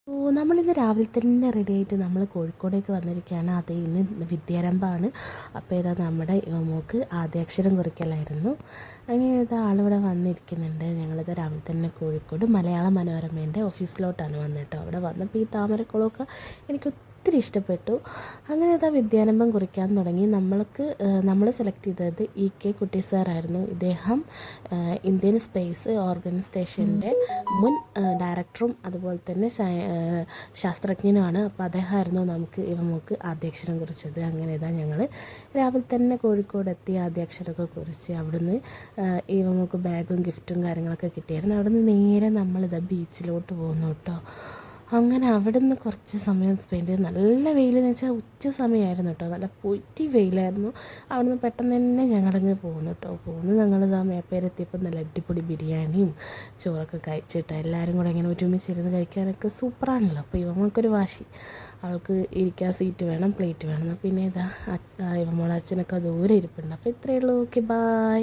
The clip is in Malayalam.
നമ്മളിന്ന് രാവിലെ തന്നെ റെഡി ആയിട്ട് നമ്മൾ കോഴിക്കോടേക്ക് വന്നിരിക്കുകയാണ്. അത് ഇന്ന് വിദ്യാരംഭമാണ്. അപ്പോൾ ഇതാ നമ്മുടെ മോക്ക് ആദ്യാക്ഷരം കുറിക്കലായിരുന്നു. അങ്ങനെ ഇതാ ആളിവിടെ വന്നിരിക്കുന്നുണ്ട്. ഞങ്ങളിത് രാവിലെ തന്നെ കോഴിക്കോട് മലയാള മനോരമേൻ്റെ ഓഫീസിലോട്ടാണ് വന്നിട്ടോ. അവിടെ വന്നപ്പോൾ ഈ താമരക്കുളമൊക്കെ എനിക്ക് ഒത്തിരി ഇഷ്ടപ്പെട്ടു. അങ്ങനെ ഇതാ വിദ്യാരംഭം കുറിക്കാൻ തുടങ്ങി. നമ്മൾ സെലക്ട് ചെയ്തത് കെ കുട്ടി സാറായിരുന്നു. ഇദ്ദേഹം ഇന്ത്യൻ സ്പേസ് ഓർഗനൈസേഷൻ്റെ മുൻ ഡയറക്ടറും അതുപോലെ തന്നെ ശാസ്ത്രജ്ഞനുമാണ്. അപ്പോൾ അദ്ദേഹമായിരുന്നു നമുക്ക് ആദ്യാക്ഷരം കുറിച്ചത്. അങ്ങനെ ഇതാ ഞങ്ങൾ രാവിലെ തന്നെ കോഴിക്കോട് എത്തി ആദ്യാക്ഷരമൊക്കെ കുറിച്ച് അവിടുന്ന് നമുക്ക് ബാഗും ഗിഫ്റ്റും കാര്യങ്ങളൊക്കെ കിട്ടിയായിരുന്നു. അവിടുന്ന് നേരെ നമ്മളിതാ ബീച്ചിലോട്ട് പോകുന്നു കേട്ടോ. അങ്ങനെ അവിടെ നിന്ന് കുറച്ച് സമയം സ്പെൻഡ് ചെയ്ത് നല്ല വെയിലെന്ന് വെച്ചാൽ ഉച്ച സമയമായിരുന്നു കേട്ടോ. നല്ല പൊറ്റി വെയിലായിരുന്നു. അവിടെ നിന്ന് പെട്ടെന്ന് തന്നെ ഞങ്ങളങ്ങ് പോകുന്നു കേട്ടോ. ഞങ്ങൾ ആ മേപ്പേരെത്തിയപ്പോൾ നല്ല അടിപൊളി ബിരിയാണിയും ചോറൊക്കെ കഴിച്ചിട്ട് എല്ലാവരും കൂടെ ഇങ്ങനെ ഒരുമിച്ചിരുന്ന് കഴിക്കാനൊക്കെ സൂപ്പറാണല്ലോ. അപ്പോൾ ഇവമ്മക്കൊരു വാശി, അവൾക്ക് ഇരിക്കാൻ സീറ്റ് വേണം, പ്ലേറ്റ് വേണം. പിന്നെ ഇതാ ഇവമ്മോളെ അച്ഛനൊക്കെ ദൂരെ ഇരിപ്പുണ്ട്. അപ്പോൾ ഇത്രയേ ഉള്ളൂ. Okay, bye.